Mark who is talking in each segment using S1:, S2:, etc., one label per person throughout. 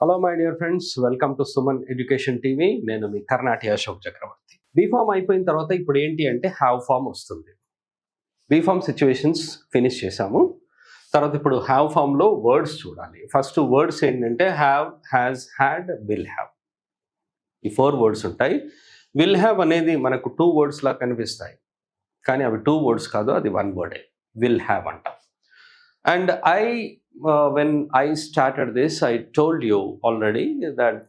S1: Hello my dear friends, welcome to Suman education TV. నేను మీ కర్ణాటి అశోక్ చక్రవర్తి. B Pharm అయిపోయిన తర్వాత ఇప్పుడు ఏంటి అంటే హ్యావ్ ఫామ్ వస్తుంది. బీఫామ్ సిచ్యువేషన్స్ ఫినిష్ చేసాము. తర్వాత ఇప్పుడు హ్యావ్ ఫామ్లో వర్డ్స్ చూడాలి. ఫస్ట్ వర్డ్స్ ఏంటంటే have, has, had, will have. ఈ 4 వర్డ్స్ ఉంటాయి. విల్ హ్యావ్ అనేది మనకు 2 వర్డ్స్ లా కనిపిస్తాయి, కానీ అవి 2 వర్డ్స్ కాదు, అది 1 వర్డే. విల్ హ్యావ్ అంటాం. And when I started this, I told you already that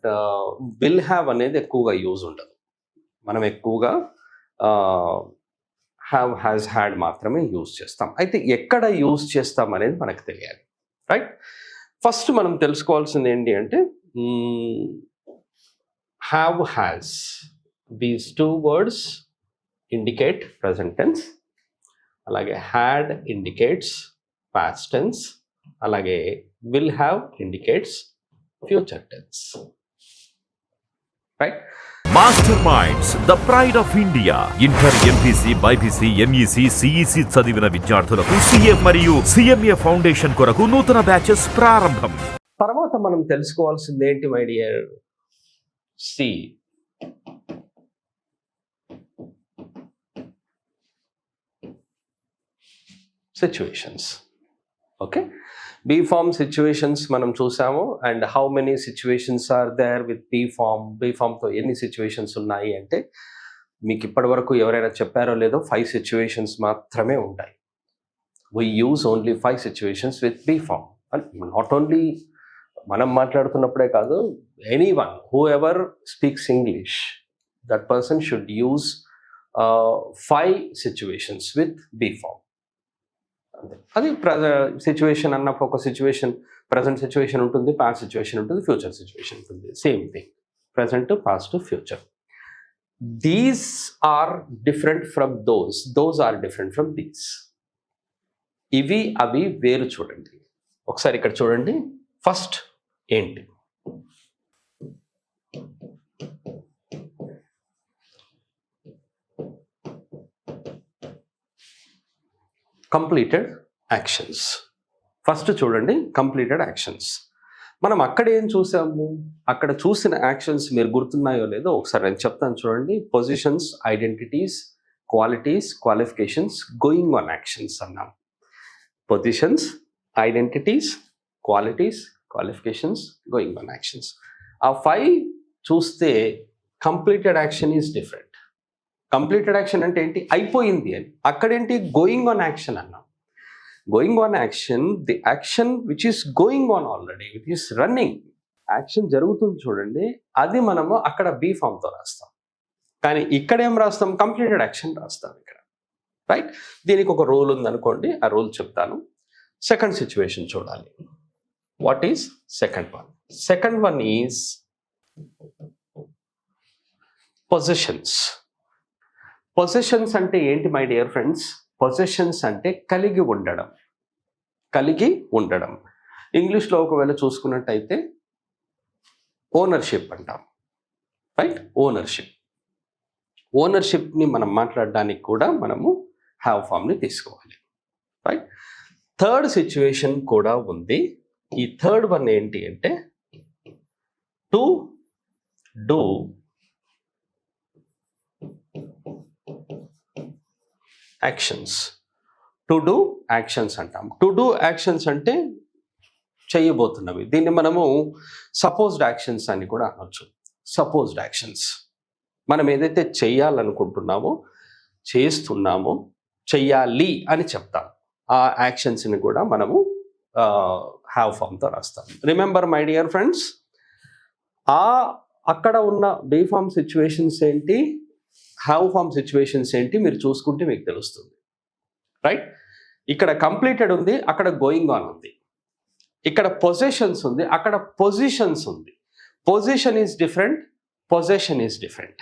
S1: will have అనేది ఎక్కువగా యూజ్ ఉండదు. మనం ఎక్కువగా హ్యావ్, హ్యాస్, హ్యాడ్ మాత్రమే యూజ్ చేస్తాం. అయితే ఎక్కడ యూజ్ చేస్తాం అనేది మనకు తెలియాలి, రైట్? ఫస్ట్ మనం తెలుసుకోవాల్సింది ఏంటి అంటే have, has, these 2 words indicate present tense. అలాగే హ్యాడ్ ఇండికేట్స్ past tense, అలాగే will have indicates future tense, right?
S2: Master minds, the pride of India. Inter, MPC, BiPC, MEC, CEC చదివిన విద్యార్థులకు సిఏ మరియు CMA foundation కొరకు నూతన batches ప్రారంభం.
S1: తర్వాత మనం తెలుసుకోవాల్సింది ఏంటి my dear? C situations. Okay, be form situations మనం చూసాము. And how many situations are there with be form? Be ఫామ్తో ఎన్ని సిచ్యువేషన్స్ ఉన్నాయి అంటే మీకు ఇప్పటి వరకు ఎవరైనా చెప్పారో లేదో 5 సిచ్యువేషన్స్ మాత్రమే ఉంటాయి. We use only 5 situations with be form. Not only మనం మాట్లాడుతున్నప్పుడే కాదు, anyone who ever speaks English, that person should use 5 situations with be form. అది సిచ్యువేషన్ అన్నప్పుడు ఒక సిచ్యువేషన్ ప్రజెంట్ సిచ్యువేషన్ ఉంటుంది, పాస్ట్ సిచ్యువేషన్ ఉంటుంది, ఫ్యూచర్ సిచ్యువేషన్ ఉంటుంది. Same thing, present, past, future. These are different from those are different from these. ఇవి అవి వేరు. చూడండి ఒకసారి ఇక్కడ చూడండి. ఫస్ట్ ఏంటి? Completed actions. ఫస్ట్ చూడండి, కంప్లీటెడ్ యాక్షన్స్. మనం అక్కడ ఏం చూసాము? అక్కడ చూసిన యాక్షన్స్ మీరు గుర్తున్నాయో లేదో ఒకసారి నేను చెప్తాను చూడండి. Positions, identities, qualities, qualifications, going on actions అన్నాం. Positions, identities, qualities, qualifications, going on actions. ఆ 5 చూస్తే completed action is different. Completed action అంటే ఏంటి? అయిపోయింది అని. అక్కడేంటి? గోయింగ్ ఆన్ యాక్షన్ అన్నాం. Going on action, the action which is going on already, which is running. Action జరుగుతుంది చూడండి, అది మనము అక్కడ బీ ఫామ్తో రాస్తాం. కానీ ఇక్కడ ఏం రాస్తాం? కంప్లీటెడ్ యాక్షన్ రాస్తాం ఇక్కడ, రైట్? దీనికి ఒక రూల్ ఉందనుకోండి, ఆ రూల్ చెప్తాను. సెకండ్ సిచ్యువేషన్ చూడాలి. What is second one? Second one is positions. Possessions అంటే ఏంటి మై డియర్ ఫ్రెండ్స్? పొసెషన్స్ అంటే కలిగి ఉండడం. కలిగి ఉండడం. ఇంగ్లీష్లో ఒకవేళ చూసుకున్నట్టయితే ఓనర్షిప్ అంటాం, రైట్? ఓనర్షిప్. ఓనర్షిప్ని మనం మాట్లాడడానికి కూడా మనము హ్యావ్ ఫామ్ని తీసుకోవాలి, రైట్? థర్డ్ సిచ్యువేషన్ కూడా ఉంది. ఈ థర్డ్ వన్ ఏంటి అంటే to do actions. To do actions అంటాం. టు డూ యాక్షన్స్ అంటే చేయబోతున్నవి. దీన్ని మనము సపోజ్డ్ యాక్షన్స్ అని కూడా అనొచ్చు. సపోజ్డ్ యాక్షన్స్, మనం ఏదైతే చెయ్యాలనుకుంటున్నామో, చేస్తున్నామో, చెయ్యాలి అని చెప్తాం. ఆ యాక్షన్స్ని కూడా మనము హ్యావ్ ఫామ్తో రాస్తాం. రిమెంబర్ మై డియర్ ఫ్రెండ్స్, అక్కడ ఉన్న బీ ఫామ్ సిచ్యువేషన్స్ ఏంటి, హ్యావ్ ఫామ్ సిచ్యువేషన్స్ ఏంటి మీరు చూసుకుంటే మీకు తెలుస్తుంది, రైట్? ఇక్కడ కంప్లీటెడ్ ఉంది, అక్కడ గోయింగ్ ఆన్ ఉంది. ఇక్కడ పొజిషన్స్ ఉంది, అక్కడ పొజిషన్స్ ఉంది. Position is different, position is different.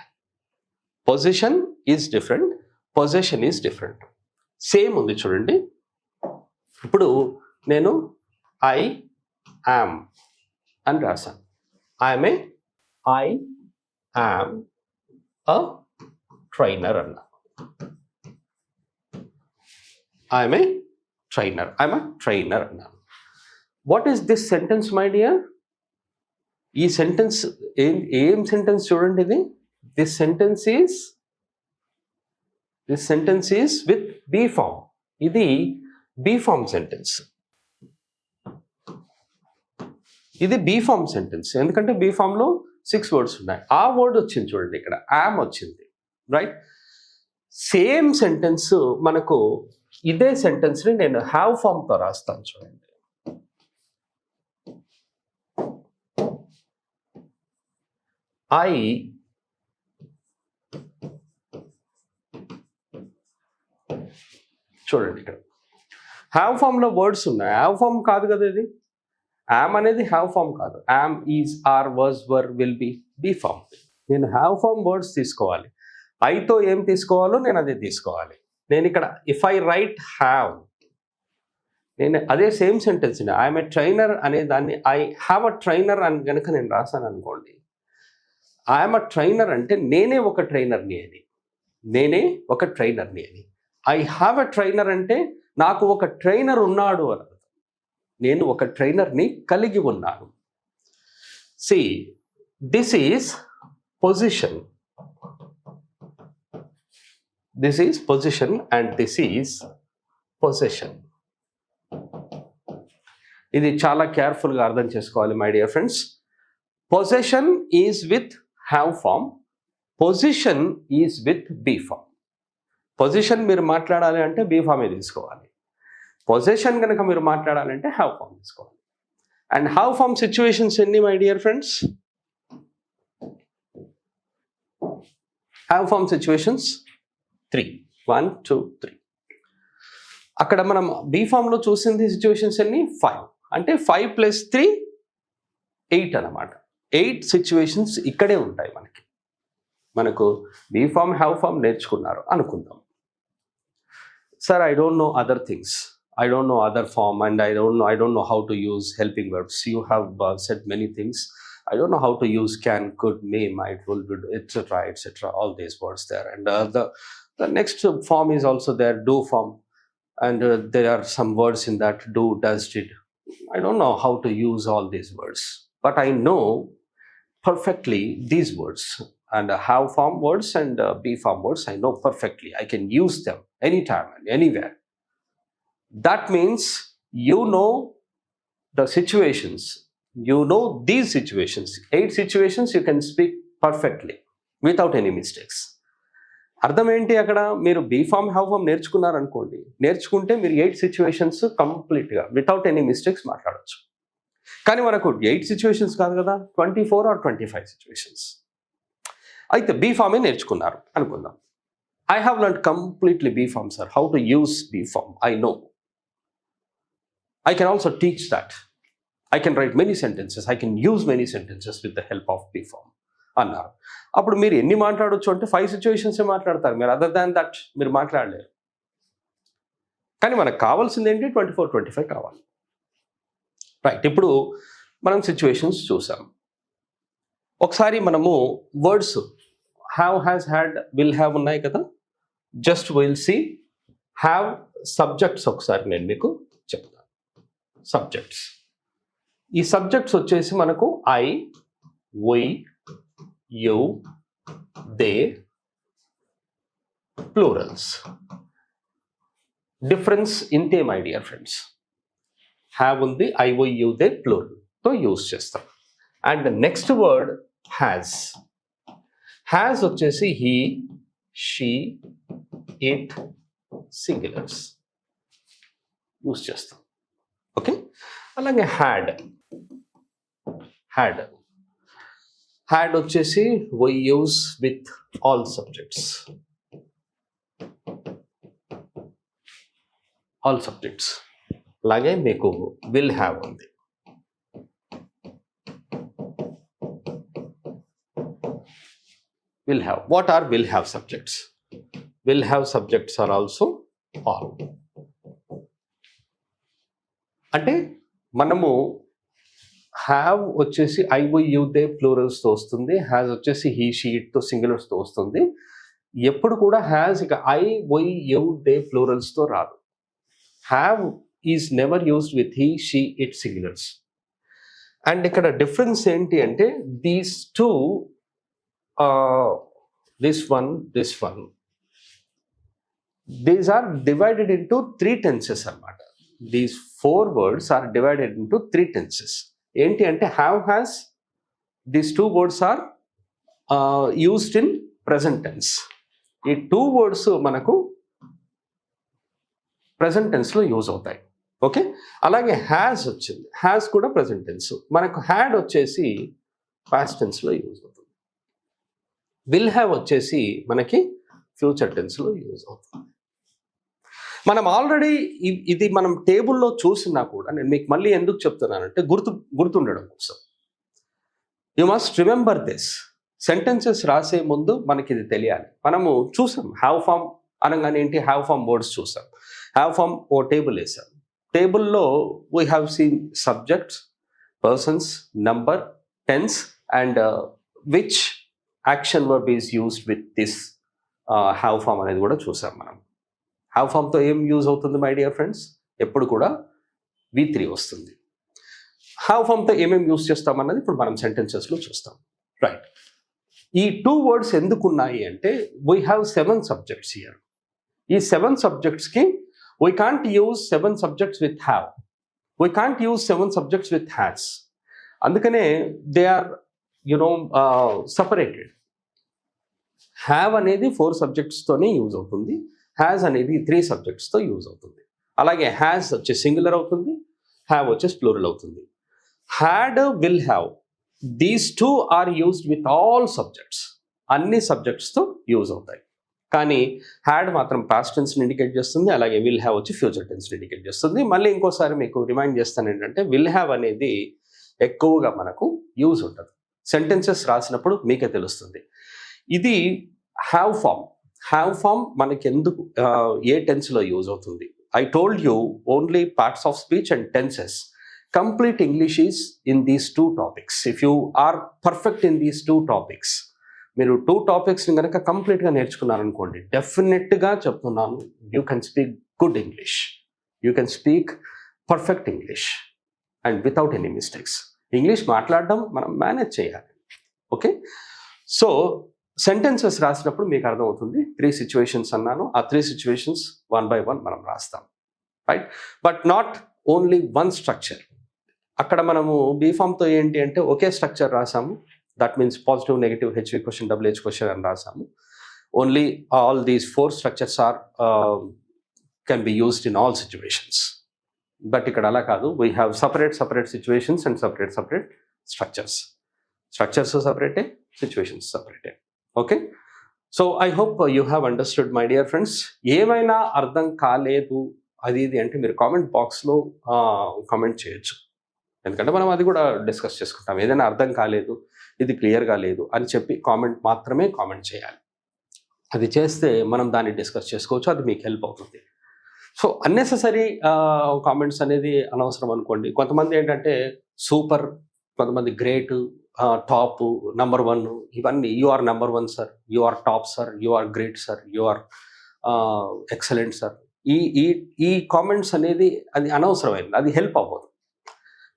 S1: Position is different, position is different. Same ఉంది చూడండి. ఇప్పుడు నేను ఐ యామ్ అని రాశాను. ఐ యామ్ అ ట్రైనర్ అన్నా. ఐఎమ్ ఏ ట్రైనర్ అన్నాను. What is this sentence my dear? ఈ సెంటెన్స్ ఏం సెంటెన్స్ చూడండి ఇది. This sentence is with be form. ఇది బీ ఫామ్ సెంటెన్స్. ఇది బీ ఫామ్ సెంటెన్స్, ఎందుకంటే బీ ఫామ్లో 6 వర్డ్స్ ఉన్నాయి. ఆ వర్డ్ వచ్చింది చూడండి, ఇక్కడ యామ్ వచ్చింది, రైట్. సేమ్ సెంటెన్స్ మనకు ఇదే సెంటెన్స్ని నేను హ్యావ్ ఫామ్తో రాస్తాను చూడండి. ఐ చూడండి, ఇక్కడ హ్యావ్ ఫామ్లో వర్డ్స్ ఉన్నాయి. హ్యావ్ ఫామ్ కాదు కదా ఇది. యామ్ అనేది హ్యావ్ ఫామ్ కాదు. Am, is, are, was, were, will be, be form. నేను హ్యావ్ ఫామ్ వర్డ్స్ తీసుకోవాలి. ఐతో ఏం తీసుకోవాలో నేను అదే తీసుకోవాలి. నేను ఇక్కడ ఇఫ్ ఐ రైట్ హ్యావ్, నేను అదే same sentence I'm a trainer అనే దాన్ని ఐ హ్యావ్ అ ట్రైనర్ అని కనుక నేను రాశాను అనుకోండి, ఐఎమ్ అ ట్రైనర్ అంటే నేనే ఒక ట్రైనర్ని అని. ఐ హ్యావ్ అ ట్రైనర్ అంటే నాకు ఒక ట్రైనర్ ఉన్నాడు అని. నేను ఒక ట్రైనర్ని కలిగి ఉన్నాను. See, this is position. And this is possession. ఇది చాలా కేర్ఫుల్గా అర్థం చేసుకోవాలి my dear friends. Possession is with have form, position is with be form. Position మీరు మాట్లాడాలి అంటే బీ ఫామే తీసుకోవాలి. పొసెషన్ కనుక మీరు మాట్లాడాలంటే హ్యావ్ ఫామ్ తీసుకోవాలి. అండ్ హ్యావ్ ఫామ్ సిచ్యువేషన్స్ ఎన్ని my dear friends? Have form situations 3. 1, 2, 3. అక్కడ మనం బీ ఫామ్లో చూసింది సిచ్యువేషన్స్ ఎన్ని? 5. అంటే 5 + 3 8 అన్నమాట. 8 సిచ్యువేషన్స్ ఇక్కడే ఉంటాయి మనకు బీ ఫామ్ హ్యావ్ ఫామ్ నేర్చుకున్నారు అనుకుందాం. Sir, I don't know other things. I don't know other form, and I don't know how to use helping verbs. You have said many things. I don't know how to use can, could, may, might, will, would, etc. All these words there. And the next form is also there, do form, and there are some words in that, do, does, did. I don't know how to use all these words, but I know perfectly these words, and have form words and be form words I know perfectly. I can use them anytime and anywhere. That means you know the situations, you know these situations. 8 situations you can speak perfectly without any mistakes. అర్థం ఏంటి? అక్కడ మీరు be form have form నేర్చుకున్నారనుకోండి, నేర్చుకుంటే మీరు 8 situations కంప్లీట్గా without any mistakes మాట్లాడవచ్చు. కానీ మనకు 8 సిచ్యువేషన్స్ కాదు కదా, 24 or 25 సిచ్యువేషన్స్. అయితే బీ ఫామే నేర్చుకున్నారు అనుకుందాం. I have learned completely B form, sir. How to use B form, I know. I can also teach that. I can write many sentences. I can use many sentences with the help of B form. అన్నారు. అప్పుడు మీరు ఎన్ని మాట్లాడవచ్చు అంటే 5 సిచ్యువేషన్సే మాట్లాడతారు. మీరు other than that మీరు మాట్లాడలేరు. కానీ మనకు కావాల్సింది ఏంటి? 24, 25 కావాలి. రైట్. ఇప్పుడు మనం సిచ్యువేషన్స్ చూసాం. ఒకసారి మనము words have, has, had, will have ఉన్నాయి కదా. Just will see have subjects ఒకసారి నేను మీకు చెప్తాను. సబ్జెక్ట్స్, ఈ సబ్జెక్ట్స్ వచ్చేసి మనకు I, we, you, they, plurals. Difference ఇంతే మై డియర్ ఫ్రెండ్స్. హ్యావ్ ఉంది, ఐ, వి, యు, దే ప్లూరల్తో యూజ్ చేస్తాం. And next word has. Has వచ్చేసి he, she, it, singulars use చేస్తాం. ఓకే. అలాగే హ్యాడ్. హ్యాడ్ వచ్చేసి we use with all subjects. అలాగే మీకు విల్ హ్యావ్ ఉంది. will have. What are will have subjects? Will have subjects are also all. అంటే మనము have వచ్చేసి ఐ, వి, యు, దే ప్లూరల్స్తో వస్తుంది. హ్యాస్ వచ్చేసి హీ, షీ, ఇట్తో సింగులర్స్తో వస్తుంది. ఎప్పుడు కూడా హ్యాస్ ఇక ఐ, వి, యు, దే ప్లూరల్స్తో రాదు. Have is never used with he, she, it singulars. And ఇక్కడ డిఫరెన్స్ ఏంటి అంటే these two, this one, these are divided into 3 tenses అన్నమాట. These 4 words are divided into 3 tenses. ఏంటి అంటే have, has, these 2 words are used in present tense. ఈ 2 words మనకు present tense లో use అవుతాయి. ఓకే, అలాగే హ్యాస్ వచ్చింది, హ్యాస్ కూడా ప్రెసెంట్ టెన్స్. మనకు హ్యాడ్ వచ్చేసి పాస్ట్ టెన్స్లో యూజ్ అవుతుంది. విల్ హ్యావ్ వచ్చేసి మనకి ఫ్యూచర్ టెన్స్లో యూజ్ అవుతుంది. మనం ఆల్రెడీ ఇది మనం టేబుల్లో చూసినా కూడా నేను మీకు మళ్ళీ ఎందుకు చెప్తున్నానంటే గుర్తుండడం కోసం. You must remember this. Sentences రాసే ముందు మనకి ఇది తెలియాలి. మనము చూసాం హ్యావ్ ఫామ్ అనగానే ఏంటి, హ్యావ్ ఫామ్ వర్డ్స్ చూసాం. హ్యావ్ ఫామ్ ఓ టేబుల్ వేసాం. టేబుల్లో we have seen subjects, persons, number, tense and which action verb is used with this have form అనేది కూడా చూసాం మనం. హ్యావ్ ఫామ్తో ఏం యూజ్ అవుతుంది మై డియర్ ఫ్రెండ్స్? ఎప్పుడు కూడా V3 వస్తుంది. హ్యావ్ ఫామ్తో ఏమేమి యూజ్ చేస్తామన్నది ఇప్పుడు మనం సెంటెన్సెస్లో చూస్తాం. రైట్, ఈ 2 words ఎందుకు ఉన్నాయి అంటే వీ హ్యావ్ 7 subjects హియర్. ఈ 7 subjectsకి we can't use 7 subjects with have. We can't use 7 subjects with has. అందుకనే they are separated. have అనేది 4 subjectస్తోనే యూజ్ అవుతుంది. has అనేది 3 subjectsతో యూజ్ అవుతుంది. అలాగే has వచ్చే సింగులర్ అవుతుంది, have వచ్చేసి ప్లూరల్ అవుతుంది. had, will have, these 2 are used with all subjects. అన్ని సబ్జెక్ట్స్తో యూజ్ అవుతాయి. కానీ హ్యాడ్ మాత్రం పాస్ట్ టెన్స్ని ఇండికేట్ చేస్తుంది, అలాగే విల్ హ్యావ్ వచ్చి ఫ్యూచర్ టెన్స్ని ఇండికేట్ చేస్తుంది. మళ్ళీ ఇంకోసారి మీకు రిమైండ్ చేస్తాను ఏంటంటే విల్ హ్యావ్ అనేది ఎక్కువగా మనకు యూజ్ ఉంటుంది. సెంటెన్సెస్ రాసినప్పుడు మీకే తెలుస్తుంది. ఇది హ్యావ్ ఫామ్. హ్యావ్ ఫామ్ మనకి ఎందుకు ఏ టెన్స్లో యూజ్ అవుతుంది? I told you only parts of speech and tenses. Complete English is in these 2 topics. If you are perfect in these 2 topics, మీరు 2 topicsని కనుక కంప్లీట్గా నేర్చుకున్నారనుకోండి, డెఫినెట్గా చెప్తున్నాను, you can speak good English, you can speak perfect English and without any mistakes. English మాట్లాడడం మనం manage చేయాలి. Okay, so sentences రాసినప్పుడు మీకు అర్థమవుతుంది. 3 situations అన్నాను, ఆ 3 situations 1 by 1 మనం రాస్తాం. Right, but not only 1 structure. అక్కడ మనము బీఫామ్తో ఏంటి అంటే ఒకే structure రాసాము. That means positive, negative, HV question, WH question అని రాసాము. Only all these 4 structures are can be used in all situations. But ఇక్కడ అలా కాదు. We have separate situations and separate structures. Structures separate, situations separate. Okay? So I hope you have understood, my dear friends. ఏమైనా అర్థం కాలేదు అది ఇది అంటే మీరు కామెంట్ బాక్స్లో కామెంట్ చేయొచ్చు. ఎందుకంటే మనం అది కూడా డిస్కస్ చేసుకుంటాం. ఏదైనా అర్థం కాలేదు, ఇది క్లియర్గా లేదు అని చెప్పి మాత్రమే కామెంట్ చేయాలి. అది చేస్తే మనం దాన్ని డిస్కస్ చేసుకోవచ్చు, అది మీకు హెల్ప్ అవుతుంది. సో అన్నెసెసరీ కామెంట్స్ అనేది అనవసరం అనుకోండి. కొంతమంది ఏంటంటే సూపర్, కొంతమంది గ్రేట్, టాప్, నంబర్ 1, ఇవన్నీ you are number 1 sir, you are top sir, you are great sir, you are excellent sir. ఈ కామెంట్స్ అనేది అది అనవసరమైనది, అది హెల్ప్ అవ్వదు.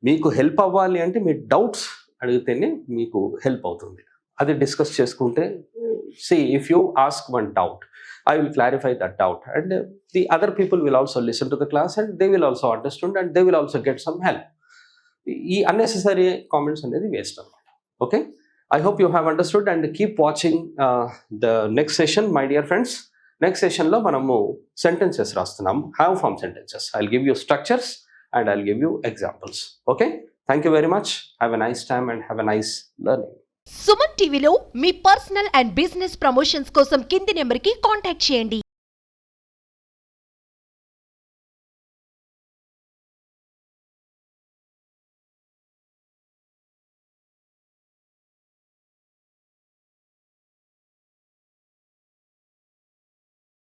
S1: మీకు హెల్ప్ అవ్వాలి అంటే మీ డౌట్స్ అడిగితేనే మీకు హెల్ప్ అవుతుంది. అది డిస్కస్ చేసుకుంటే if you ask one doubt, I will clarify that doubt and the other people will also listen to the class and they will also understand and they will also get some help. ఈ unnecessary comments అనేది waste అన్నమాట. Okay, I hope you have understood and keep watching the next session, my dear friends. Next సెషన్లో మనము sentences రాస్తున్నాము, have form sentences. I'll give you structures and I'll give you examples. Okay, thank you very much. Have a nice time and have a nice learning.
S3: Suman టీవీలో మీ personal and business promotions కోసం కింది నెంబర్కి contact చేయండి.